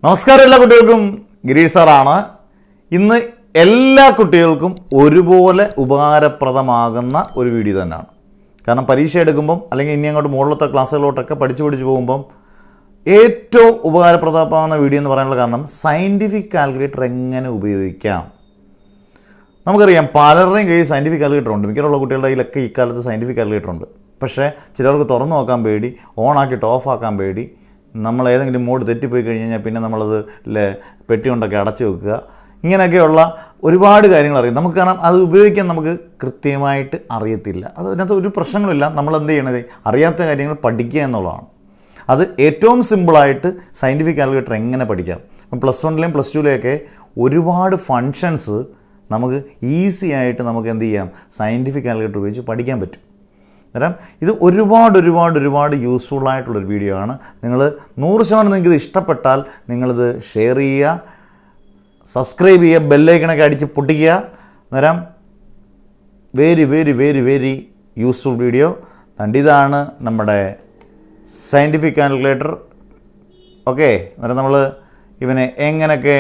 നമസ്കാരം എല്ലാ കുട്ടികൾക്കും ഗിരീഷ് സാറാണ്. ഇന്ന് എല്ലാ കുട്ടികൾക്കും ഒരുപോലെ ഉപകാരപ്രദമാകുന്ന ഒരു വീഡിയോ തന്നെയാണ്. കാരണം പരീക്ഷ എടുക്കുമ്പം അല്ലെങ്കിൽ ഇനി അങ്ങോട്ട് മുകളിലത്തെ ക്ലാസ്സുകളിലോട്ടൊക്കെ പഠിച്ചു പോകുമ്പം ഏറ്റവും ഉപകാരപ്രദമാകുന്ന വീഡിയോ എന്ന് പറയാനുള്ള കാരണം സയൻറ്റിഫിക് കാൽക്കുലേറ്റർ എങ്ങനെ ഉപയോഗിക്കാം. നമുക്കറിയാം പലരുടെയും കയ്യിൽ സയൻറ്റിഫിക് കാൽക്കുലേറ്റർ ഉണ്ട്. മിക്കവാറുള്ള കുട്ടികളുടെ കയ്യിലൊക്കെ ഇക്കാലത്ത് സയൻറ്റിഫിക് കാൽക്കുലേറ്റർ ഉണ്ട്. പക്ഷേ ചിലർക്ക് തുറന്നു നോക്കാൻ പേടി, ഓണാക്കിയിട്ട് ഓഫാക്കാൻ പേടി. നമ്മൾ ഏതെങ്കിലും മോഡ് തെറ്റിപ്പോയി കഴിഞ്ഞാൽ പിന്നെ നമ്മളത് പെട്ടി കൊണ്ടൊക്കെ അടച്ചു വെക്കുക. ഇങ്ങനെയൊക്കെയുള്ള ഒരുപാട് കാര്യങ്ങൾ അറിയാം നമുക്ക്. കാരണം അത് ഉപയോഗിക്കാൻ നമുക്ക് കൃത്യമായിട്ട് അറിയത്തില്ല. അതിനകത്ത് ഒരു പ്രശ്നങ്ങളില്ല. നമ്മൾ എന്ത് ചെയ്യണത്, അറിയാത്ത കാര്യങ്ങൾ പഠിക്കുക എന്നുള്ളതാണ്. അത് ഏറ്റവും സിമ്പിളായിട്ട് സയൻറ്റിഫിക് കാൽക്കുലേറ്റർ എങ്ങനെ പഠിക്കാം. പ്ലസ് വണ്ണിലെയും പ്ലസ് ടുവിലെയൊക്കെ ഒരുപാട് ഫങ്ഷൻസ് നമുക്ക് ഈസി ആയിട്ട് നമുക്ക് എന്ത് ചെയ്യാം, സയൻറ്റിഫിക് കാൽക്കുലേറ്റർ ഉപയോഗിച്ച് പഠിക്കാൻ പറ്റും. അന്നേരം ഇത് ഒരുപാട് യൂസ്ഫുള്ളായിട്ടുള്ളൊരു വീഡിയോ ആണ്. നിങ്ങൾ 100% നിങ്ങൾക്കിത് ഇഷ്ടപ്പെട്ടാൽ നിങ്ങളിത് ഷെയർ ചെയ്യുക, സബ്സ്ക്രൈബ് ചെയ്യുക, ബെല്ലൈക്കണൊക്കെ അടിച്ച് പൊട്ടിക്കുക. അന്നേരം വെരി യൂസ്ഫുൾ വീഡിയോ. ഇതാണ് നമ്മുടെ സയൻറ്റിഫിക് കാൽക്കുലേറ്റർ. ഓക്കെ, അന്നേരം നമ്മൾ ഇവനെങ്ങനെയൊക്കെ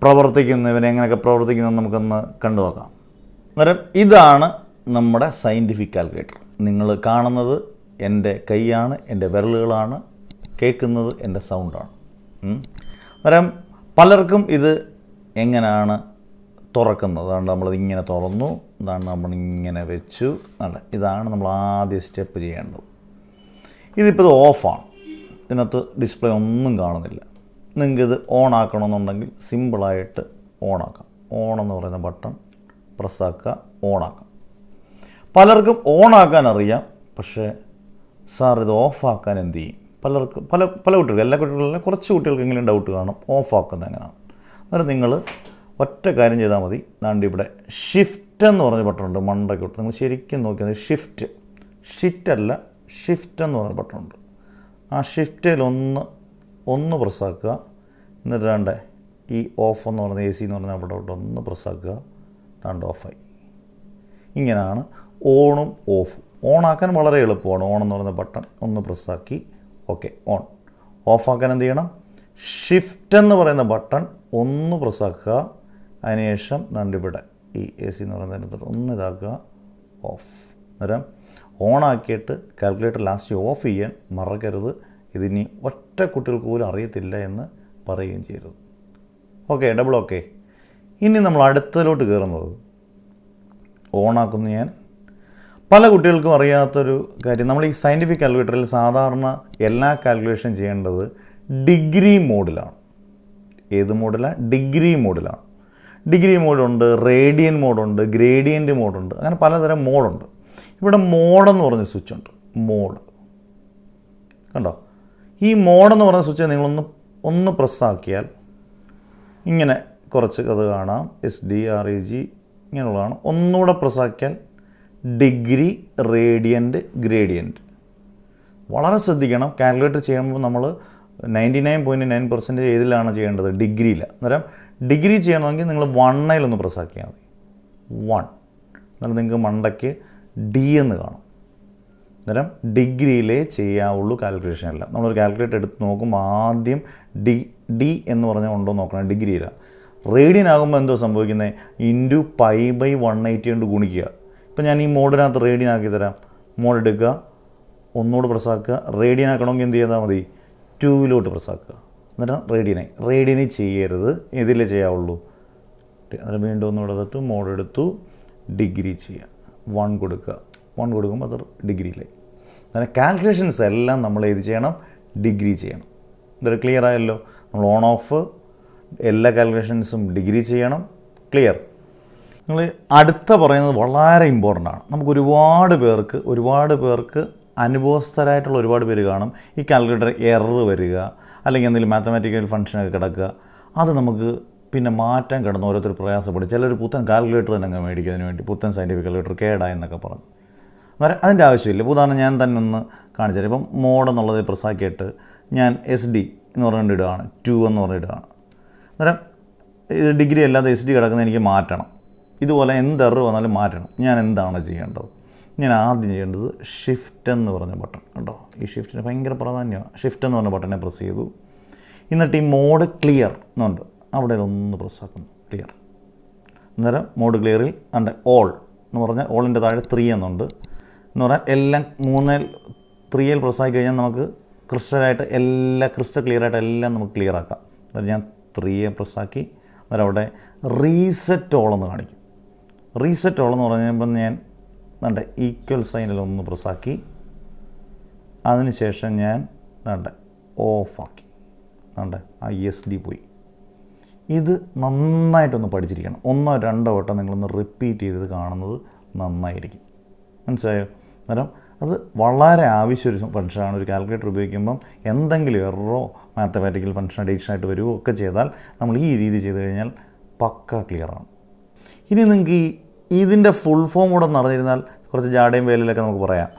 പ്രവർത്തിക്കുന്നു നമുക്കൊന്ന് കണ്ടു നോക്കാം. അന്നേരം ഇതാണ് നമ്മുടെ സയൻറ്റിഫിക് കാൽക്കുലേറ്റർ. നിങ്ങൾ കാണുന്നത് എൻ്റെ കൈയാണ്, എൻ്റെ വിരലുകളാണ്, കേൾക്കുന്നത് എൻ്റെ സൗണ്ടാണ്. അന്നേരം പലർക്കും ഇത് എങ്ങനെയാണ് തുറക്കുന്നത്, അതുകൊണ്ട് നമ്മളിതിങ്ങനെ തുറന്നു, ഇതാണ് നമ്മളിങ്ങനെ വെച്ചു. ഇതാണ് നമ്മൾ ആദ്യം സ്റ്റെപ്പ് ചെയ്യേണ്ടത്. ഇതിപ്പോൾ ഇത് ഓഫാണ്, ഇതിനകത്ത് ഡിസ്പ്ലേ ഒന്നും കാണുന്നില്ല. നിങ്ങൾക്കിത് ഓൺ ആക്കണമെന്നുണ്ടെങ്കിൽ സിമ്പിളായിട്ട് ഓണാക്കാം. എന്ന് പറയുന്ന ബട്ടൺ പ്രസ്സാക്കുക, ഓണാക്കാം. പലർക്കും ഓണാക്കാൻ അറിയാം, പക്ഷേ സാർ ഇത് ഓഫാക്കാൻ എന്ത് ചെയ്യും? പല കുട്ടികൾക്ക്, എല്ലാ കുട്ടികളിലും കുറച്ച് കുട്ടികൾക്കെങ്കിലും ഡൗട്ട് കാണും ഓഫാക്കുന്നത് എങ്ങനെയാണ്. അന്നേരം നിങ്ങൾ ഒറ്റ കാര്യം ചെയ്താൽ മതി. ദാണ്ട് ഇവിടെ ഷിഫ്റ്റ് എന്ന് പറഞ്ഞ ബട്ടണുണ്ട്, മണ്ടയ്ക്ക് വിട്ട് നിങ്ങൾ ശരിക്കും നോക്കിയാൽ ഷിഫ്റ്റ് എന്ന് പറഞ്ഞ ബട്ടണുണ്ട്. ആ ഷിഫ്റ്റിൽ ഒന്ന് പ്രസ്സാക്കുക. എന്നിട്ട് ഈ ഓഫ് എന്ന് പറയുന്ന AC എന്ന് പറഞ്ഞ അവിടെ ഒന്ന് പ്രസ്സാക്കുക. ഓഫായി. ഇങ്ങനെയാണ് ഓണും ഓഫും. ഓണാക്കാൻ വളരെ എളുപ്പമാണ്. എന്ന് പറയുന്ന ബട്ടൺ ഒന്ന് പ്രസ്സാക്കി, ഓക്കെ, ഓൺ. ഓഫാക്കാൻ എന്ത് ചെയ്യണം, ഷിഫ്റ്റ് എന്ന് പറയുന്ന ബട്ടൺ ഒന്ന് പ്രസ്സാക്കുക. അതിനുശേഷം ഇവിടെ ഈ AC എന്ന് പറയുന്നതിനകത്ത് ഒന്ന് ഇതാക്കുക, ഓഫ്. അന്നേരം ഓണാക്കിയിട്ട് കാൽക്കുലേറ്റർ ലാസ്റ്റ് ഓഫ് ചെയ്യാൻ മറക്കരുത്. ഇതിനി ഒറ്റ കുട്ടികൾക്ക് പോലും അറിയത്തില്ല എന്ന് പറയുകയും ചെയ്യരുത്. Okay, double okay. ഇനി നമ്മൾ അടുത്തതിലോട്ട് കയറുന്നത്, ഓണാക്കുന്നു ഞാൻ. പല കുട്ടികൾക്കും അറിയാത്തൊരു കാര്യം, നമ്മൾ ഈ സയൻറ്റിഫിക് കാൽക്കുലേറ്ററിൽ സാധാരണ എല്ലാ കാൽക്കുലേഷൻ ചെയ്യേണ്ടത് ഡിഗ്രി മോഡിലാണ്. ഏത് മോഡിലാണ്? ഡിഗ്രി മോഡിലാണ്. ഡിഗ്രി മോഡുണ്ട്, റേഡിയൻ മോഡുണ്ട്, ഗ്രേഡിയൻ്റ് മോഡുണ്ട്, അങ്ങനെ പലതരം മോഡുണ്ട്. ഇവിടെ മോഡെന്ന് പറഞ്ഞ സ്വിച്ച് ഉണ്ട്. മോഡ് കണ്ടോ? ഈ മോഡെന്ന് പറഞ്ഞ സ്വിച്ച് നിങ്ങളൊന്ന് പ്രസ്സാക്കിയാൽ ഇങ്ങനെ കുറച്ച് അത് കാണാം. SDREG ഇങ്ങനെയുള്ളതാണ്. ഒന്നുകൂടെ പ്രസ്സാക്കിയാൽ ഡിഗ്രി, റേഡിയൻ്റ്, ഗ്രേഡിയൻ്റ്. വളരെ ശ്രദ്ധിക്കണം. കാൽക്കുലേറ്റർ ചെയ്യുമ്പോൾ നമ്മൾ 99.9% ഏതിലാണ് ചെയ്യേണ്ടത്? ഡിഗ്രിയില്ല. അന്നേരം ഡിഗ്രി ചെയ്യണമെങ്കിൽ നിങ്ങൾ 1 പ്രസ്സാക്കിയാൽ മതി. 1. എന്നാലും നിങ്ങൾക്ക് മണ്ടയ്ക്ക് D എന്ന് കാണും. അന്നേരം ഡിഗ്രിയിലേ ചെയ്യാവുള്ളൂ കാൽക്കുലേഷൻ എല്ലാം. നമ്മളൊരു കാൽക്കുലേറ്റർ എടുത്ത് നോക്കുമ്പോൾ ആദ്യം ഡി എന്ന് പറഞ്ഞാൽ ഉണ്ടോ നോക്കണം. ഡിഗ്രിയിലാണ്. റേഡിയൻ ആകുമ്പോൾ എന്തോ സംഭവിക്കുന്നത്, ഇൻറ്റു π/180 കൊണ്ട് ഗുണിക്കുക. ഇപ്പം ഞാൻ ഈ മോഡിനകത്ത് റേഡിയൻ ആക്കി തരാം. മോഡ് എടുക്കുക, ഒന്നുകൂടെ പ്രസ്സാക്കുക. റേഡിയൻ ആക്കണമെങ്കിൽ എന്ത് ചെയ്താൽ മതി, 2 പ്രസ്സാക്കുക. എന്നിട്ട് റേഡിയനെ ചെയ്യരുത്, ഇതിലേ ചെയ്യാവുള്ളൂ. അന്നേരം വീണ്ടും ഒന്നുകൂടെ എടുത്തിട്ട് മോഡ് എടുത്തു, ഡിഗ്രി ചെയ്യുക. 1 കൊടുക്കുക. 1 കൊടുക്കുമ്പോൾ അത് ഡിഗ്രിയിലായി. അങ്ങനെ കാൽക്കുലേഷൻസ് എല്ലാം നമ്മൾ ഏത് ചെയ്യണം, ഡിഗ്രി ചെയ്യണം. ഇതൊരു ക്ലിയർ ആയല്ലോ. നമ്മൾ ഓൺ ഓഫ് എല്ലാ കാൽക്കുലേഷൻസും ഡിഗ്രി ചെയ്യണം. ക്ലിയർ? നിങ്ങൾ അടുത്ത പറയുന്നത് വളരെ ഇമ്പോർട്ടൻ്റ് ആണ്. നമുക്ക് ഒരുപാട് പേർക്ക് അനുഭവസ്ഥരായിട്ടുള്ള ഒരുപാട് പേര് കാണും. ഈ കാൽക്കുലേറ്റർ എറർ വരിക, അല്ലെങ്കിൽ എന്തെങ്കിലും മാത്തമാറ്റിക്കൽ ഫംഗ്ഷനൊക്കെ കിടക്കുക. അത് നമുക്ക് പിന്നെ മാറ്റാൻ കിടന്ന് ഓരോരുത്തർ പ്രയാസപ്പെടും. ചിലർ പുത്തൻ കാൽക്കുലേറ്റർ തന്നെ മേടിക്കുന്നതിന് വേണ്ടി പുത്തൻ സയൻറ്റിഫിക് കാൽക്കുലേറ്റർ കേടായെന്നൊക്കെ പറഞ്ഞു. അന്നേരം അതിൻ്റെ ആവശ്യമില്ല. ഉദാഹരണം ഞാൻ തന്നെ ഒന്ന് കാണിച്ചാൽ, ഇപ്പം മോഡ് എന്നുള്ളത് പ്രസ്സാക്കിയിട്ട് ഞാൻ SD എന്ന് പറഞ്ഞിട്ട് ഇടുകയാണ്, 2 എന്ന് പറഞ്ഞിടുകയാണ്. അന്നേരം ഇത് ഡിഗ്രി അല്ലാതെ SD കിടക്കുന്നത് എനിക്ക് മാറ്റണം. ഇതുപോലെ എന്ത് എറർ വന്നാലും മാറ്റണം. ഞാൻ എന്താണ് ചെയ്യേണ്ടത്? ഞാൻ ആദ്യം ചെയ്യേണ്ടത് ഷിഫ്റ്റ് എന്ന് പറഞ്ഞ ബട്ടൺ കണ്ടോ. ഈ ഷിഫ്റ്റിന് ഭയങ്കര പ്രാധാന്യമാണ്. ഷിഫ്റ്റ് എന്ന് പറഞ്ഞ ബട്ടനെ പ്രസ് ചെയ്തു. എന്നിട്ട് ഈ മോഡ് ക്ലിയർ എന്നുണ്ട്, അവിടെ ഒന്ന് പ്രസ്സാക്കുന്നു, ക്ലിയർ. അന്നേരം മോഡ് ക്ലിയറിൽ ഉണ്ട് ഓൾ എന്ന് പറഞ്ഞാൽ ഓളിൻ്റെ താഴെ 3 എന്നുണ്ട് എന്ന് പറഞ്ഞാൽ എല്ലാം 3 പ്രസ്സാക്കി കഴിഞ്ഞാൽ നമുക്ക് ക്രിസ്റ്റൽ ക്ലിയറായിട്ട് എല്ലാം നമുക്ക് ക്ലിയർ ആക്കാം. അന്നേരം ഞാൻ 3 പ്രസ്സാക്കി. അന്നേരം അവിടെ റീസെറ്റ് ഓൾ എന്ന് കാണിക്കും. റീസെറ്റ് ഓൾ എന്ന് പറഞ്ഞപ്പോൾ ഞാൻ വേണ്ട ഈക്വൽ സൈനിൽ ഒന്ന് പ്രസ്സാക്കി. അതിനുശേഷം ഞാൻ വേണ്ട ഓഫാക്കി. വേണ്ട ISD പോയി. ഇത് നന്നായിട്ടൊന്ന് പഠിച്ചിരിക്കണം. 1-2 വട്ടം നിങ്ങളൊന്ന് റിപ്പീറ്റ് ചെയ്തത് കാണുന്നത് നന്നായിരിക്കും. മനസ്സിലായോ? അന്നേരം അത് വളരെ ആവശ്യമൊരു ഫംഗ്ഷനാണ്. ഒരു കാൽക്കുലേറ്റർ ഉപയോഗിക്കുമ്പം എന്തെങ്കിലും എററോ മാത്തമാറ്റിക്കൽ ഫംഗ്ഷൻ അഡീഷനായിട്ട് വരുമോ ഒക്കെ ചെയ്താൽ നമ്മൾ ഈ രീതി ചെയ്ത് കഴിഞ്ഞാൽ പക്ക ക്ലിയറാണ്. ഇനി നിങ്ങൾക്ക് ഇതിൻ്റെ ഫുൾ ഫോം കൂടെ ഒന്ന് അറിഞ്ഞിരുന്നാൽ കുറച്ച് ജാടയും വേലിലൊക്കെ നമുക്ക് പറയാം.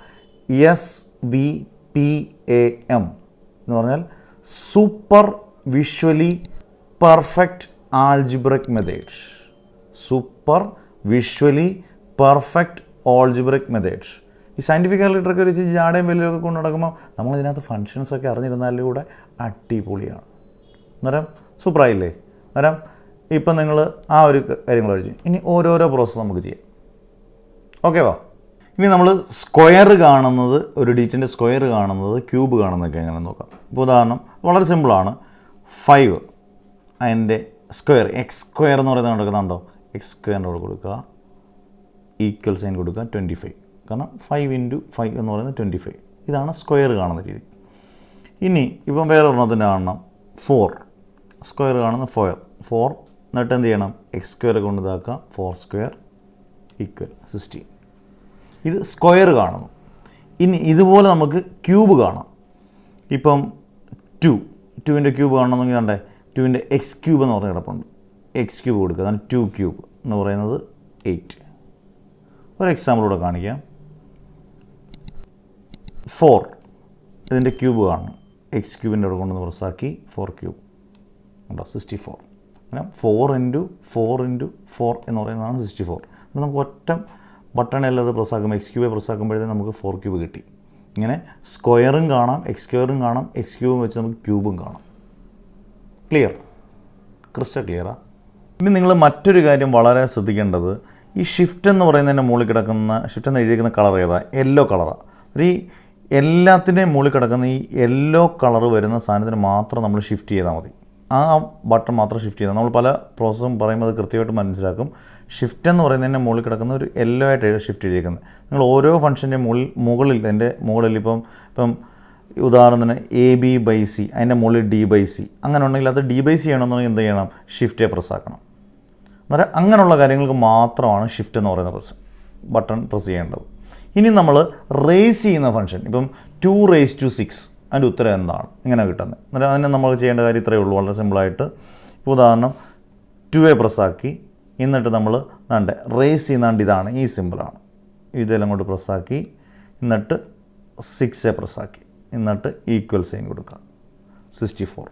SVPAM എന്ന് പറഞ്ഞാൽ super visually perfect algebraic methods. Super visually perfect algebraic methods. ഈ സയൻറ്റിഫിക് കാൽക്കുലേറ്ററൊക്കെ വെച്ച് ജാടയും വേലിലൊക്കെ കൊണ്ട് നടക്കുമ്പോൾ നമ്മളിതിനകത്ത് ഫങ്ഷൻസൊക്കെ അറിഞ്ഞിരുന്നാലും കൂടെ അടിപൊളിയാണ്. അന്നേരം സൂപ്പറായില്ലേ? അന്നേരം ഇപ്പം നിങ്ങൾ ആ ഒരു കാര്യങ്ങൾ കഴിച്ചു. ഇനി ഓരോരോ പ്രോസസ്സ് നമുക്ക് ചെയ്യാം. ഓക്കെ വാ. ഇനി നമ്മൾ സ്ക്വയർ കാണുന്നത്, ഒരു ഡിജിറ്റിൻ്റെ സ്ക്വയർ കാണുന്നത്, ക്യൂബ് കാണുന്നതൊക്കെ എങ്ങനെ നോക്കാം. ഇപ്പോൾ ഉദാഹരണം വളരെ സിമ്പിളാണ്. 5 അതിൻ്റെ സ്ക്വയർ, എക്സ് സ്ക്വയർ എന്ന് പറയുന്നത് നടക്കുന്നുണ്ടോ? എക്സ് സ്ക്വയറിൻ്റെ കൂടെ കൊടുക്കുക, ഈക്വൽ സൈൻ കൊടുക്കുക, 25. കാരണം 5 × 5 എന്ന് പറയുന്നത് 25. ഇതാണ് സ്ക്വയർ കാണുന്ന രീതി. ഇനി ഇപ്പം വേറെ ഒരെണ്ണത്തിൻ്റെ കാണണം 4. സ്ക്വയർ കാണുന്ന 4 എന്നിട്ട് എന്ത് ചെയ്യണം? എക്സ് സ്ക്വയർ കൊണ്ട് ഇതാക്കുക, 4 സ്ക്വയർ ഈക്വൽ 16. ഇത് സ്ക്വയർ കാണുന്നു. ഇനി ഇതുപോലെ നമുക്ക് ക്യൂബ് കാണാം. ഇപ്പം 2ൻ്റെ ക്യൂബ് കാണണമെങ്കിൽ കണ്ടേ 2ൻ്റെ എക്സ് ക്യൂബ് എന്ന് പറഞ്ഞ കിടപ്പുണ്ട്. എക്സ് ക്യൂബ് കൊടുക്കുക, അതാണ് 2 ക്യൂബ് എന്ന് പറയുന്നത് 8. ഒരു എക്സാമ്പിൾ കൂടെ കാണിക്കാം. 4 ഇതിൻ്റെ ക്യൂബ് കാണണം. എക്സ് ക്യൂബിൻ്റെ അവിടെ കൊണ്ടുവന്ന് പ്രസ്സാക്കി 4 ക്യൂബ് ഉണ്ടോ? 64. അങ്ങനെ 4 × 4 × 4 എന്ന് പറയുന്നതാണ് 64. അപ്പോൾ നമുക്ക് ഒറ്റ ബട്ടണല്ലാതെ പ്രസ്സാക്കുമ്പോൾ എക്സ് ക്യൂബ് പ്രസ്സാക്കുമ്പോഴത്തേക്കും നമുക്ക് 4 ക്യൂബ് കിട്ടി. ഇങ്ങനെ സ്ക്വയറും കാണാം, എക്സ് സ്ക്വയറും കാണാം, എക്സ് ക്യൂബും വെച്ച് നമുക്ക് ക്യൂബും കാണാം. ക്ലിയർ? ക്രിസ്റ്റൽ ക്ലിയറാണ്. ഇനി നിങ്ങൾ മറ്റൊരു കാര്യം വളരെ ശ്രദ്ധിക്കേണ്ടത്, ഈ ഷിഫ്റ്റ് എന്ന് പറയുന്നതിൻ്റെ മുകളിൽ കിടക്കുന്ന, ഷിഫ്റ്റ് എന്ന് എഴുതിയിരിക്കുന്ന കളർ ഏതാ? യെല്ലോ കളറാണ്. ഒരു എല്ലാത്തിൻ്റെയും മുകളിൽ കിടക്കുന്ന ഈ യെല്ലോ കളർ വരുന്ന സാധനത്തിന് മാത്രം നമ്മൾ ഷിഫ്റ്റ് ചെയ്താൽ മതി. ആ ബട്ടൺ മാത്രം ഷിഫ്റ്റ് ചെയ്താൽ നമ്മൾ പല പ്രോസസ്സും പറയുമ്പോൾ അത് കൃത്യമായിട്ട് മനസ്സിലാക്കും. ഷിഫ്റ്റ് എന്ന് പറയുന്നതിൻ്റെ മുകളിൽ കിടക്കുന്ന ഒരു യെല്ലോ ആയിട്ട് ഷിഫ്റ്റ് ചെയ്തിരിക്കുന്നത്. നിങ്ങൾ ഓരോ ഫംഗ്ഷൻ്റെ മുകളിൽ എൻ്റെ മുകളിൽ ഇപ്പം ഉദാഹരണത്തിന് AB/C, അതിൻ്റെ മുകളിൽ D/C അങ്ങനെ ഉണ്ടെങ്കിൽ അത് D/C ചെയ്യണമെന്നുണ്ടെങ്കിൽ എന്ത് ചെയ്യണം? ഷിഫ്റ്റേ പ്രസ്സാക്കണം. അന്നേരം അങ്ങനെയുള്ള കാര്യങ്ങൾക്ക് മാത്രമാണ് ഷിഫ്റ്റ് എന്ന് പറയുന്ന ബട്ടൺ പ്രസ് ചെയ്യേണ്ടത്. ഇനി നമ്മൾ റേസ് ചെയ്യുന്ന ഫംഗ്ഷൻ, ഇപ്പം 2⁻6 അതിൻ്റെ ഉത്തരം എന്താണ്? ഇങ്ങനെ കിട്ടുന്നത്. അന്നേരം അതിന് നമ്മൾ ചെയ്യേണ്ട കാര്യം ഇത്രയേ ഉള്ളൂ, വളരെ സിമ്പിളായിട്ട്. ഇപ്പോൾ ഉദാഹരണം 2 പ്രസ്സാക്കി, എന്നിട്ട് നമ്മൾ റേസ് ചെയ്യുന്നാണ്ട് ഇതാണ്, ഈ സിമ്പിളാണ്. ഇതെല്ലാം കൊണ്ട് പ്രസ്സാക്കി, എന്നിട്ട് 6 പ്രസ്സാക്കി, എന്നിട്ട് ഈക്വൽ സൈൻ കൊടുക്കുക, 64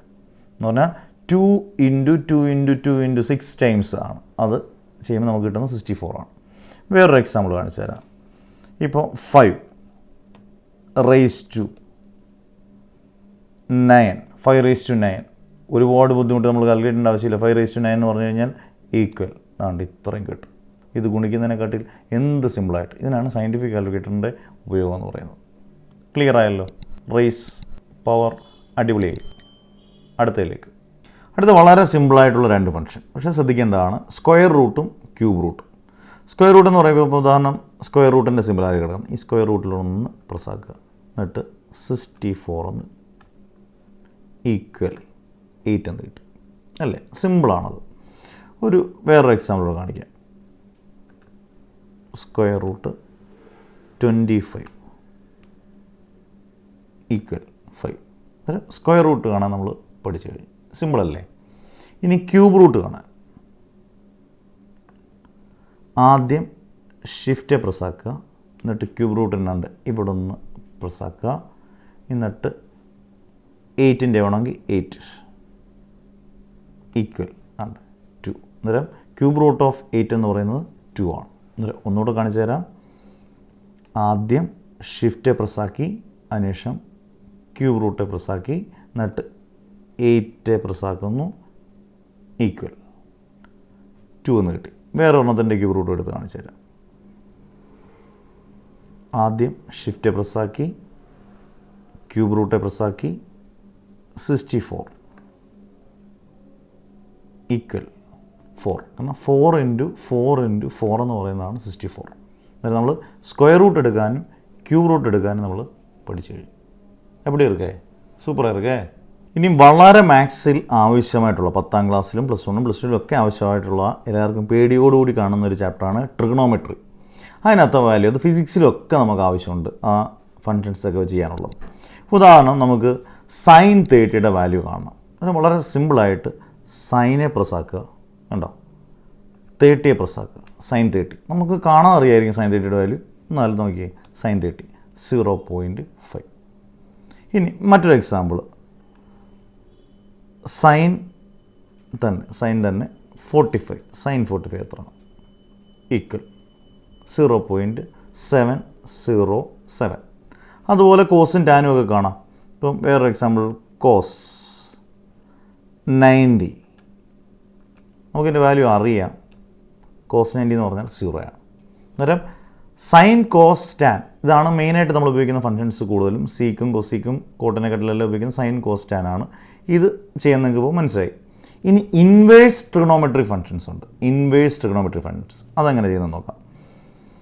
എന്ന് പറഞ്ഞാൽ 2 × 2 × 2 × 6 ടൈംസ് ആണ്. അത് ചെയ്യുമ്പോൾ നമുക്ക് കിട്ടുന്നത് 64 ആണ്. വേറൊരു എക്സാമ്പിൾ കാണിച്ചു തരാം. ഇപ്പോൾ 5⁻9 ഒരുപാട് ബുദ്ധിമുട്ട് നമ്മൾ കാൽക്കുലേറ്റ് ചെയ്യേണ്ട ആവശ്യമില്ല. 5⁻9 എന്ന് പറഞ്ഞു കഴിഞ്ഞാൽ ഈക്വൽ ഇത്രയും കിട്ടും. ഇത് ഗുണിക്കുന്നതിനെക്കാട്ടിൽ എന്ത് സിമ്പിളായിട്ട്. ഇതിനാണ് സയൻറ്റിഫിക് കാൽക്കുലേറ്ററിൻ്റെ ഉപയോഗം എന്ന് പറയുന്നത്. ക്ലിയർ ആയല്ലോ? റേസ്, പവർ, അടിപൊളിയായി. അടുത്തതിലേക്ക്. അടുത്ത വളരെ സിമ്പിളായിട്ടുള്ള 2 ഫംഗ്ഷൻ, പക്ഷേ ശ്രദ്ധിക്കേണ്ടതാണ് സ്ക്വയർ റൂട്ടും ക്യൂബ് റൂട്ടും. സ്ക്വയർ റൂട്ട് എന്ന് പറയുമ്പോൾ ഇപ്പോൾ ഉദാഹരണം സ്ക്വയർ റൂട്ടിൻ്റെ സിമ്പിളായി കിടക്കുന്നത്. ഈ സ്ക്വയർ റൂട്ടിലൊന്ന് പ്രസ്സാക്കുക, എന്നിട്ട് 64 ഒന്ന് ഈക്വൽ 8 എന്ന് കിട്ടും അല്ലേ? സിമ്പിളാണത്. ഒരു വേറൊരു എക്സാമ്പിൾ കാണിക്കാം. Square root 25 equal 5. Square root കാണാൻ നമ്മൾ പഠിച്ചു കഴിഞ്ഞു. സിമ്പിളല്ലേ? ഇനി ക്യൂബ് റൂട്ട് കാണാൻ ആദ്യം ഷിഫ്റ്റ് പ്രസ്സാക്കുക, എന്നിട്ട് ക്യൂബ് റൂട്ടിനുണ്ട് ഇവിടെ ഒന്ന് പ്രസ്സാക്കുക, എന്നിട്ട് 8ൻ്റെ ആണെങ്കിൽ 8 ഈക്വൽ 2. അന്നേരം ക്യൂബ് റൂട്ട് ഓഫ് 8 എന്ന് പറയുന്നത് 2 ആണ്. അന്നേരം ഒന്നുകൂടെ കാണിച്ചു തരാം. ആദ്യം ഷിഫ്റ്റ് പ്രസ്സാക്കി, അതിനുശേഷം ക്യൂബ് റൂട്ട് പ്രസ്സാക്കി, എന്നിട്ട് 8 പ്രസ്സാക്കുന്നു ഈക്വൽ 2 എന്ന് കിട്ടി. വേറെ ഒരെണ്ണത്തിൻ്റെ ക്യൂബ് റൂട്ട് എടുത്ത് കാണിച്ചു തരാം. ആദ്യം ഷിഫ്റ്റ് പ്രസ്സാക്കി ക്യൂബ് റൂട്ടെ പ്രസ്സാക്കി 64 ഈക്വൽ 4. കാരണം 4 ഇൻറ്റു 4 എന്ന് പറയുന്നതാണ് 64. അതായത് നമ്മൾ സ്ക്വയർ റൂട്ട് എടുക്കാനും ക്യൂബ് റൂട്ട് എടുക്കാനും നമ്മൾ പഠിച്ചു കഴിഞ്ഞു. എവിടെ ഇരിക്കേ? സൂപ്പർ ഇരിക്കേ. ഇനി വളരെ മാത്സിൽ ആവശ്യമായിട്ടുള്ള 10ാം ക്ലാസ്സിലും +1 +2 ഒക്കെ ആവശ്യമായിട്ടുള്ള എല്ലാവർക്കും പേടിയോടുകൂടി കാണുന്ന ഒരു ചാപ്റ്ററാണ് ട്രിഗണോമെട്രി. അതിനകത്തെ വാല്യൂ അത് ഫിസിക്സിലൊക്കെ നമുക്ക് ആവശ്യമുണ്ട് ആ ഫങ്ഷൻസൊക്കെ ചെയ്യാനുള്ളത്. ഉദാഹരണം നമുക്ക് സൈൻ 30യുടെ വാല്യൂ കാണണം. അത് വളരെ സിമ്പിളായിട്ട് സൈനെ പ്രസ്സാക്കുക. കണ്ടോ, 30യെ പ്രസ്സാക്കുക. സൈൻ 30 നമുക്ക് കാണാൻ അറിയായിരിക്കും സൈൻ 30യുടെ വാല്യൂ. എന്നാലും നോക്കിയേ സൈൻ 30 0.5. ഇനി മറ്റൊരു എക്സാമ്പിൾ സൈൻ തന്നെ 45. സൈൻ 45 എത്രയാണ്? ഈക്വൽ 0.707. അതുപോലെ കോസും ടാനും ഒക്കെ കാണാം. ഇപ്പം വേറൊരു എക്സാമ്പിൾ കോസ് 90. നമുക്കിൻ്റെ വാല്യൂ അറിയാം. കോസ് 90 എന്ന് പറഞ്ഞാൽ 0 ആണ്. അന്നേരം സൈൻ കോസ് ടാൻ ഇതാണ് മെയിനായിട്ട് നമ്മൾ ഉപയോഗിക്കുന്ന ഫങ്ഷൻസ്. കൂടുതലും സീക്കും കൊസീക്കും കോട്ടിനെക്കാട്ടിലെല്ലാം ഉപയോഗിക്കുന്ന സൈൻ കോസ് ടാൻ ആണ്. ഇത് ചെയ്യുന്നെങ്കിൽ ഇപ്പോൾ മനസ്സിലായി. ഇനി ഇൻവേഴ്സ് ട്രിഗണോമെട്രി ഫങ്ഷൻസ് ഉണ്ട്. ഇൻവേഴ്സ് ട്രിഗണോമെട്രി ഫങ്ഷൻസ് അതെങ്ങനെ ചെയ്യുന്നത് നോക്കാം.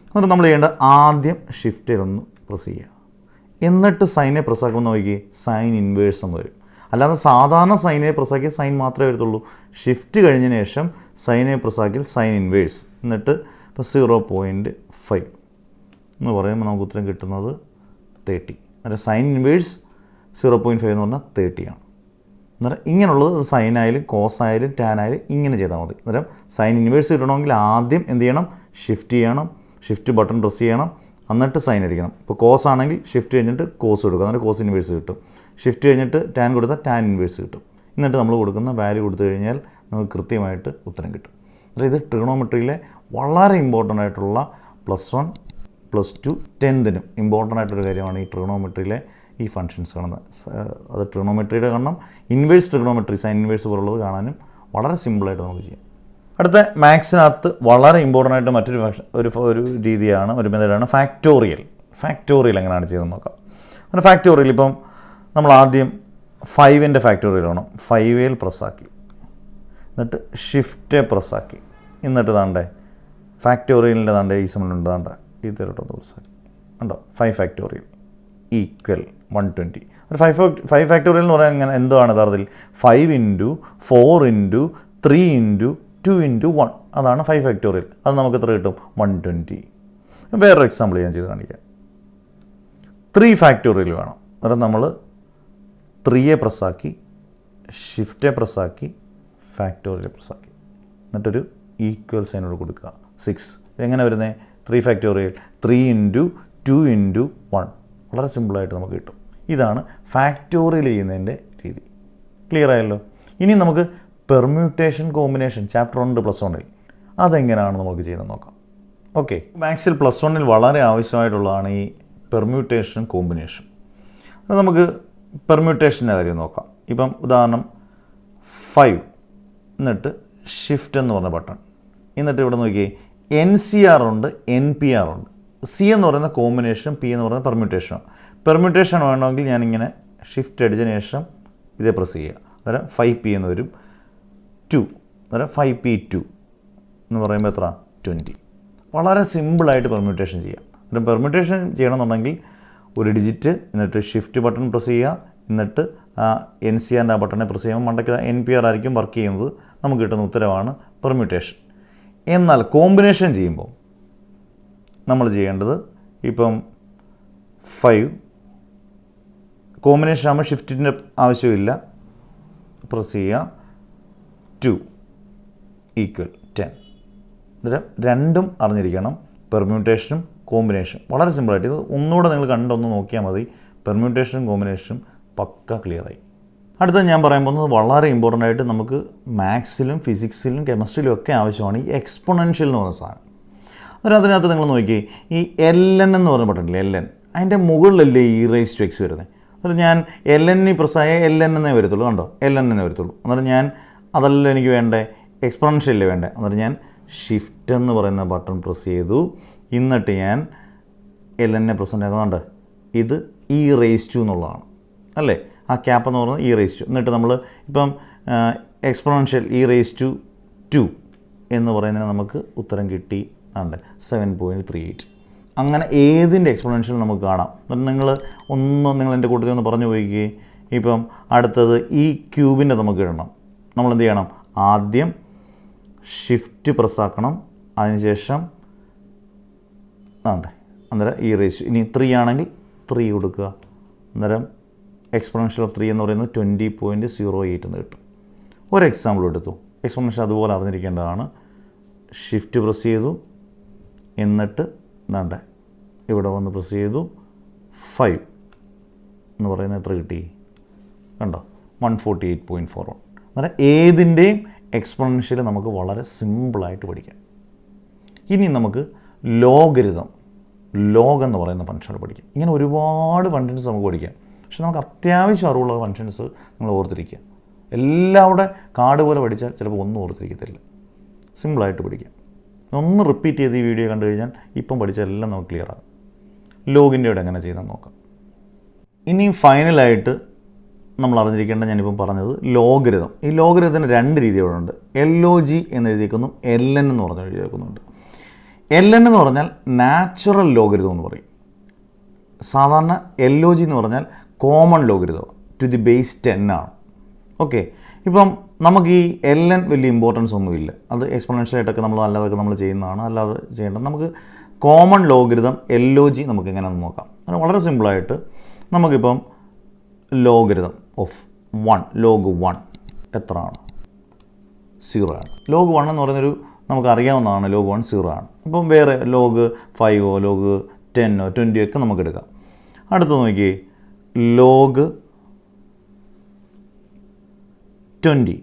എന്നിട്ട് നമ്മൾ ചെയ്യേണ്ടത് ആദ്യം ഷിഫ്റ്റിലൊന്ന് പ്രസ് ചെയ്യുക. എന്നിട്ട് സൈനെ പ്രസ്സാക്കുമെന്ന് നോക്കി സൈൻ ഇൻവേഴ്സ് എന്ന് വരും. അല്ലാതെ സാധാരണ സൈനെ പ്രസ്സാക്കി സൈൻ മാത്രമേ വരത്തുള്ളൂ. ഷിഫ്റ്റ് കഴിഞ്ഞതിന് ശേഷം സൈനെ പ്രസ്സാക്കിൽ സൈൻ ഇൻവേഴ്സ്. എന്നിട്ട് ഇപ്പോൾ 0.5 എന്ന് പറയുമ്പോൾ നമുക്ക് ഉത്തരം കിട്ടുന്നത് 30. അന്നേരം സൈൻ ഇൻവേഴ്സ് 0.5 എന്ന് പറഞ്ഞാൽ 30 ആണ്. അന്നേരം ഇങ്ങനെയുള്ളത് സൈനായാലും കോസായാലും ടാനായാലും ഇങ്ങനെ ചെയ്താൽ മതി. അന്നേരം സൈൻ ഇൻവേഴ്സ് കിട്ടണമെങ്കിൽ ആദ്യം എന്ത് ചെയ്യണം? ഷിഫ്റ്റ് ചെയ്യണം. ഷിഫ്റ്റ് ബട്ടൺ പ്രസ് ചെയ്യണം. എന്നിട്ട് സൈൻ അടിക്കണം. ഇപ്പോൾ കോസ് ആണെങ്കിൽ ഷിഫ്റ്റ് കഴിഞ്ഞിട്ട് കോസ് കൊടുക്കുക. എന്നിട്ട് കോസ് ഇൻവേഴ്സ് കിട്ടും. ഷിഫ്റ്റ് കഴിഞ്ഞിട്ട് ടാൻ കൊടുത്താൽ ടാൻ ഇൻവേഴ്സ് കിട്ടും. എന്നിട്ട് നമ്മൾ കൊടുക്കുന്ന വാല്യൂ കൊടുത്തു കഴിഞ്ഞാൽ നമുക്ക് കൃത്യമായിട്ട് ഉത്തരം കിട്ടും. അതായത് ഇത് ട്രിഗണോമെട്രിയിലെ വളരെ ഇമ്പോർട്ടൻ്റ് ആയിട്ടുള്ള +1 +2 10നും ഇമ്പോർട്ടൻ്റ് ആയിട്ടൊരു കാര്യമാണ് ഈ ട്രിഗണോമെട്രിയിലെ ഈ ഫങ്ഷൻസ് കാണുന്നത്. അത് ട്രിഗണോമെട്രിയുടെ കാണണം. ഇൻവേഴ്സ് ട്രിഗണോമെട്രി സൈൻ ഇൻവേഴ്സ് പോലുള്ളത് കാണാനും വളരെ സിമ്പിളായിട്ട് നമുക്ക് ചെയ്യാം. അടുത്ത മാത്സിനകത്ത് വളരെ ഇമ്പോർട്ടൻ്റ് ആയിട്ട് മറ്റൊരു ഒരു രീതിയാണ്, ഒരു മെത്തേഡാണ് ഫാക്ടോറിയൽ. ഫാക്ടോറിയൽ എങ്ങനെയാണ് ചെയ്തെന്ന് നോക്കാം. അങ്ങനെ ഫാക്ടോറിയൽ ഇപ്പം നമ്മൾ ആദ്യം 5ൻ്റെ ഫാക്ടോറിയൽ വേണം. 5ൽ പ്രസ്സാക്കി എന്നിട്ട് ഷിഫ്റ്റ് പ്രസ്സാക്കി. എന്നിട്ട് താണ്ടേ ഫാക്ടോറിയലിൻ്റെ താണ്ടേ ഈ സിമ്പിളുണ്ട്. താണ്ട ഈ തരട്ടൊന്ന് പ്രസ്സാക്കി. ഉണ്ടോ 5 ഫാക്ടോറിയൽ ഈക്വൽ 120. ഒരു 5 ഫാക്ടോറിയൽ എന്ന് പറയാൻ അങ്ങനെ എന്താണ് യഥാർത്ഥത്തിൽ 5 × 4 × 3 × 2 × 1 അതാണ് 5 ഫാക്ടോറിയൽ. അത് നമുക്ക് എത്ര കിട്ടും? 120. വേറൊരു എക്സാമ്പിൾ ഞാൻ ചെയ്ത് കാണിക്കാം. 3 ഫാക്ടോറിയൽ വേണം. അന്നേരം നമ്മൾ 3യെ പ്രസ്സാക്കി ഷിഫ്റ്റെ പ്രസ്സാക്കി ഫാക്ടോറിയൽ പ്രസ്സാക്കി എന്നിട്ടൊരു ഈക്വൽ സൈനോട് കൊടുക്കുക 6. എങ്ങനെ വരുന്നത്? 3 ഫാക്ടോറിയൽ 3 × 2 × 1 വളരെ സിമ്പിളായിട്ട് നമുക്ക് കിട്ടും. ഇതാണ് ഫാക്ടോറിയൽ ചെയ്യുന്നതിൻ്റെ രീതി. ക്ലിയർ ആയല്ലോ? ഇനി നമുക്ക് പെർമ്യൂട്ടേഷൻ കോമ്പിനേഷൻ ചാപ്റ്റർ 1 +1 അതെങ്ങനെയാണ് നമുക്ക് ചെയ്ത് നോക്കാം. ഓക്കെ, മാത്സിൽ +1 വളരെ ആവശ്യമായിട്ടുള്ളതാണ് ഈ പെർമ്യൂട്ടേഷൻ കോമ്പിനേഷൻ. അത് നമുക്ക് പെർമ്യൂട്ടേഷൻ്റെ കാര്യം നോക്കാം. ഇപ്പം ഉദാഹരണം 5 എന്നിട്ട് ഷിഫ്റ്റ് എന്ന് പറഞ്ഞ ബട്ടൺ. എന്നിട്ട് ഇവിടെ നോക്കിയേ NCR ഉണ്ട്, NPR ഉണ്ട്. സി എന്ന് പറയുന്ന കോമ്പിനേഷനും പി എന്ന് പറയുന്ന പെർമ്യൂട്ടേഷനും. പെർമ്യൂട്ടേഷൻ വേണമെങ്കിൽ ഞാനിങ്ങനെ ഷിഫ്റ്റ് അടിച്ചതിന് ശേഷം ഇതേ പ്രസ് ചെയ്യുക. അന്നേരം 5P എന്ന് വരും. 2 അന്നേരം 5P2 എന്ന് പറയുമ്പോൾ എത്ര? 20. വളരെ സിമ്പിളായിട്ട് പെർമ്യൂട്ടേഷൻ ചെയ്യാം. അന്നേരം പെർമ്യൂട്ടേഷൻ ചെയ്യണമെന്നുണ്ടെങ്കിൽ ഒരു ഡിജിറ്റ് എന്നിട്ട് ഷിഫ്റ്റ് ബട്ടൺ പ്രസ് ചെയ്യുക. എന്നിട്ട് NCRൻ്റെ ആ ബട്ടണെ പ്രസ് ചെയ്യുമ്പോൾ മണ്ടയ്ക്ക് NPR ആയിരിക്കും വർക്ക് ചെയ്യുന്നത്. നമുക്ക് കിട്ടുന്ന ഉത്തരവാണ് പെർമ്യൂട്ടേഷൻ. എന്നാൽ കോമ്പിനേഷൻ ചെയ്യുമ്പോൾ നമ്മൾ ചെയ്യേണ്ടത് ഇപ്പം 5 കോമ്പിനേഷൻ ആകുമ്പോൾ ഷിഫ്റ്റിൻ്റെ ആവശ്യമില്ല. പ്രസ് ചെയ്യുക 2 ഈക്വൽ 10. അന്നേരം രണ്ടും അറിഞ്ഞിരിക്കണം, പെർമ്യൂട്ടേഷനും കോമ്പിനേഷനും. വളരെ സിമ്പിളായിട്ട് ഇത് ഒന്നുകൂടെ നിങ്ങൾ കണ്ടൊന്ന് നോക്കിയാൽ മതി. പെർമ്യൂട്ടേഷനും കോമ്പിനേഷനും പക്ക ക്ലിയറായി. അടുത്ത ഞാൻ പറയാൻ പോകുന്നത് വളരെ ഇമ്പോർട്ടൻ്റ് ആയിട്ട് നമുക്ക് മാത്സിലും ഫിസിക്സിലും കെമിസ്ട്രിയിലും ഒക്കെ ആവശ്യമാണ് ഈ എക്സ്പൊണൻഷ്യൽ എന്ന് പറയുന്ന സാധനം. അന്നേരം അതിനകത്ത് നിങ്ങൾ നോക്കി ഈ LN എന്ന് പറഞ്ഞ ബട്ടണില്ലേ LN, അതിൻ്റെ മുകളിലല്ലേ E⁻⁴ വരുന്നത്. എന്നിട്ട് ഞാൻ LN പ്രസ്സായ LN എന്നേ വരത്തുള്ളൂ, കണ്ടോ, LN എന്നേ വരത്തുള്ളൂ. എന്നിട്ട് ഞാൻ അതല്ല എനിക്ക് വേണ്ടേ, എക്സ്പൊണൻഷ്യലല്ലേ വേണ്ടേ. എന്നിട്ട് ഞാൻ ഷിഫ്റ്റ് എന്ന് പറയുന്ന ബട്ടൺ പ്രസ് ചെയ്തു. എന്നിട്ട് ഞാൻ LN പ്രസൻറ്റ് ആകുന്നുണ്ട്. ഇത് e⁻² എന്നുള്ളതാണ് അല്ലേ, ആ ക്യാപ്പ് എന്ന് പറയുന്നത് e⁻². എന്നിട്ട് നമ്മൾ ഇപ്പം എക്സ്പൊണൻഷ്യൽ e⁻² എന്ന് പറയുന്നതിന് നമുക്ക് ഉത്തരം കിട്ടി 7.38. അങ്ങനെ ഏതിൻ്റെ എക്സ്പൊണൻഷ്യൽ നമുക്ക് കാണാം. എന്നിട്ട് നിങ്ങൾ എൻ്റെ കൂട്ടത്തിൽ ഒന്ന് പറഞ്ഞു പോയിക്കേ. ഇപ്പം അടുത്തത് ഈ ക്യൂബിൻ്റെ നമുക്ക് ഇടണം. നമ്മൾ എന്ത് ചെയ്യണം, ആദ്യം ഷിഫ്റ്റ് പ്രസ്സാക്കണം, അതിനുശേഷം അന്നേരം e⁻². ഇനി 3 ആണെങ്കിൽ 3 കൊടുക്കുക. അന്നേരം എക്സ്പൊണൻഷ്യൽ ഓഫ് 3 എന്ന് പറയുന്നത് 20.08 എന്ന് കിട്ടും. ഒരു എക്സാമ്പിൾ എടുത്തു. എക്സ്പൊണൻഷ്യൽ അതുപോലെ അറിഞ്ഞിരിക്കേണ്ടതാണ്. ഷിഫ്റ്റ് പ്രസ് ചെയ്തു, എന്നിട്ട് ഇവിടെ വന്ന് പ്രസ് ചെയ്തു. 5 എന്ന് പറയുന്നത് എത്ര കിട്ടി, കണ്ടോ, 148.41. അന്നേരം ഏതിൻ്റെയും എക്സ്പൊണൻഷ്യൽ നമുക്ക് വളരെ സിമ്പിളായിട്ട് പഠിക്കാം. ഇനി നമുക്ക് ലോഗരിതം, ലോഗ് എന്ന് പറയുന്ന ഫംഗ്ഷൻ പഠിക്കാം. ഇങ്ങനെ ഒരുപാട് ഫംഗ്ഷൻസ് നമുക്ക് പഠിക്കാം. പക്ഷെ നമുക്ക് അത്യാവശ്യം അറിവുള്ള ഫംഗ്ഷൻസ് നിങ്ങൾ ഓർത്തിരിക്കുക. എല്ലാവരുടെ കാർഡ് പോലെ പഠിച്ചാൽ ചിലപ്പോൾ ഒന്നും ഓർത്തിരിക്കത്തില്ല. സിമ്പിളായിട്ട് പഠിക്കാം. ഒന്ന് റിപ്പീറ്റ് ചെയ്ത് ഈ വീഡിയോ കണ്ടു കഴിഞ്ഞാൽ ഇപ്പം പഠിച്ചാൽ എല്ലാം നമുക്ക് ക്ലിയർ ആകും. ലോഗിൻ്റെ ഇവിടെ എങ്ങനെ ചെയ്താൽ നോക്കാം. ഇനി ഫൈനലായിട്ട് നമ്മൾ അറിഞ്ഞിരിക്കേണ്ട, ഞാനിപ്പം പറഞ്ഞത് ലോഗരിതം. ഈ ലോഗരിതത്തിന് 2 രീതികളുണ്ട്. LOG എന്ന് എഴുതിയിരിക്കുന്നു, LN എന്ന് പറഞ്ഞ് എഴുതിയിരിക്കുന്നുണ്ട്. LN എന്ന് പറഞ്ഞാൽ നാച്ചുറൽ ലോഗരിതം എന്ന് പറയും. സാധാരണ LOG എന്ന് പറഞ്ഞാൽ common logarithm to the base 10 ആണ്. ഓക്കെ, ഇപ്പം നമുക്ക് ഈ LN വലിയ ഇമ്പോർട്ടൻസ് ഒന്നുമില്ല. അത് എക്സ്പൊണൻഷ്യലായിട്ടൊക്കെ നമ്മൾ അല്ലാതൊക്കെ നമ്മൾ ചെയ്യുന്നതാണ്. അല്ലാതെ ചെയ്യേണ്ടത് നമുക്ക് കോമൺ ലോഗരിതം LOG നമുക്ക് എങ്ങനെയാണെന്ന് നോക്കാം. അത് വളരെ സിമ്പിളായിട്ട് നമുക്കിപ്പം ലോഗരിതം ഓഫ് 1, log 1 എത്ര ആണ്, 0 ആണ്. log 1 എന്ന് പറയുന്നൊരു നമുക്കറിയാവുന്നതാണ്. log 1 0 ആണ്. ഇപ്പം വേറെ log 5 log 10 20 ഒക്കെ നമുക്ക് എടുക്കാം. അടുത്ത് നോക്കി, log 20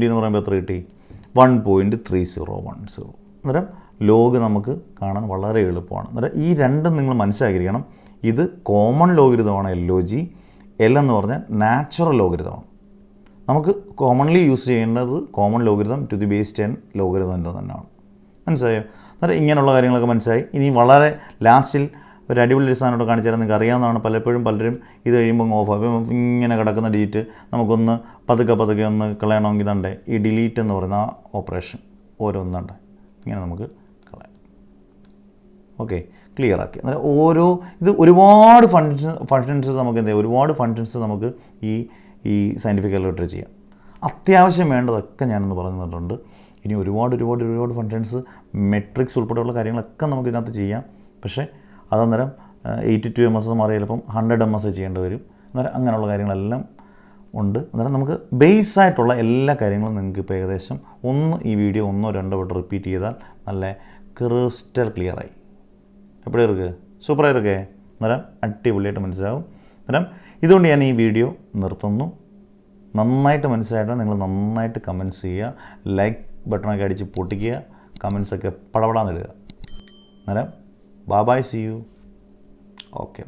എന്ന് പറയുമ്പോൾ എത്ര കിട്ടി, 1.3010. അന്നേരം ലോഗ് നമുക്ക് കാണാൻ വളരെ എളുപ്പമാണ്. അന്നേരം ഈ രണ്ടും നിങ്ങൾ മനസ്സിലാക്കിയിരിക്കണം. ഇത് കോമൺ ലോഗരിതമാണ് LOG. L എന്ന് പറഞ്ഞാൽ നാച്ചുറൽ ലോഗരിതമാണ്. നമുക്ക് കോമൺലി യൂസ് ചെയ്യേണ്ടത് common logarithm to the base 10 logarithm തന്നെയാണ്. മനസ്സിലായോ? അന്നേരം ഇങ്ങനെയുള്ള കാര്യങ്ങളൊക്കെ മനസ്സിലായി. ഇനി വളരെ ലാസ്റ്റിൽ ഒരു അടിപൊളി സാധനത്തോട് കാണിച്ചു തരാൻ നിങ്ങൾക്ക് അറിയാവുന്നതാണ്. പലരും ഇത് കഴിയുമ്പോൾ ഓഫ് ആകും. ഇങ്ങനെ കിടക്കുന്ന ഡിലീറ്റ് നമുക്കൊന്ന് പതുക്കെ ഒന്ന് കളയണമെങ്കിൽ ഇതുണ്ട് ഈ ഡിലീറ്റ് എന്ന് പറയുന്ന ആ ഓപ്പറേഷൻ ഓരോന്നുണ്ട്. ഇങ്ങനെ നമുക്ക് കളയാം. ഓക്കെ, ക്ലിയർ ആക്കി. അന്നേരം ഇത് ഒരുപാട് ഫങ്ഷൻസ് നമുക്ക് എന്ത് ചെയ്യാം, ഒരുപാട് ഫങ്ഷൻസ് നമുക്ക് ഈ സയൻറ്റിഫിക് കാൽക്കുലേറ്റർ ചെയ്യാം. അത്യാവശ്യം വേണ്ടതൊക്കെ ഞാനൊന്ന് പറഞ്ഞു തന്നിട്ടുണ്ട്. ഇനി ഒരുപാട് ഫങ്ഷൻസ്, മെട്രിക്സ് ഉൾപ്പെടെയുള്ള കാര്യങ്ങളൊക്കെ നമുക്ക് ഇതിനകത്ത് ചെയ്യാം. പക്ഷേ അതന്നേരം 82 ms മാറി ചിലപ്പം 100 ms ചെയ്യേണ്ടി വരും. അന്നേരം അങ്ങനെയുള്ള കാര്യങ്ങളെല്ലാം ഉണ്ട്. അന്നേരം നമുക്ക് ബേസ് ആയിട്ടുള്ള എല്ലാ കാര്യങ്ങളും നിങ്ങൾക്ക് ഇപ്പോൾ ഏകദേശം ഈ വീഡിയോ 1-2 വട്ടം റിപ്പീറ്റ് ചെയ്താൽ നല്ല ക്രിസ്റ്റൽ ക്ലിയറായി. എപ്പോഴും ഇருக்கு, സൂപ്പറായി ഇருக்கு. അന്നേരം അടിപൊളിയായിട്ട് മനസ്സിലാവും. അന്നേരം ഇതുകൊണ്ട് ഞാൻ ഈ വീഡിയോ നിർത്തുന്നു. നന്നായിട്ട് മനസ്സിലായിട്ട് നിങ്ങൾ നന്നായിട്ട് കമൻറ്റ്സ് ചെയ്യുക, ലൈക്ക് ബട്ടണൊക്കെ അടിച്ച് പൊട്ടിക്കുക, കമൻസൊക്കെ പടപടാന്നിടുക. അന്നേരം ബൈ, സീ യു. ഓക്കെ.